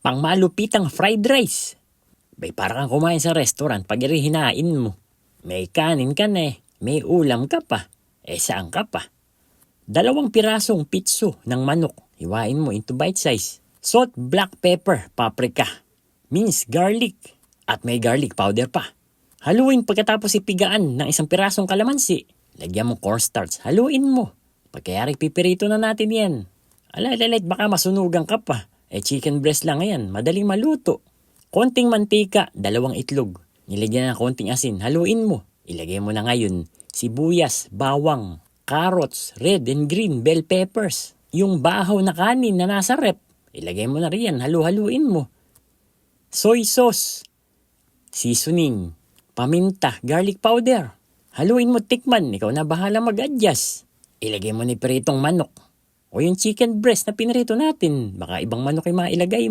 Pang malupitang fried rice. Bay para kang kumain sa restaurant pag hinain mo. May kanin ka na may ulam ka pa. Saan ka pa? 2 pirasong pitso ng manok. Hiwain mo into bite size. Salt, black pepper, paprika, minced garlic, at may garlic powder pa. Haluin pagkatapos ipigaan ng 1 pirasong kalamansi. Lagyan mo cornstarch. Haluin mo. Pagkayari pipirito na natin yan. Alalalit baka masunugan ka pa. Chicken breast lang yan. Madaling maluto. Konting mantika, 2 itlog. Nilagyan ng konting asin. Haluin mo. Ilagay mo na ngayon sibuyas, bawang, carrots, red and green bell peppers. Yung bahaw na kanin na nasa rep. Ilagay mo na riyan. Halu-haluin mo. Soy sauce, seasoning, paminta, garlic powder. Haluin mo, tikman. Ikaw na bahala mag-adjust. Ilagay mo ni pritong manok. O yung chicken breast na pinrito natin. Baka ibang manok yung mailagay mo.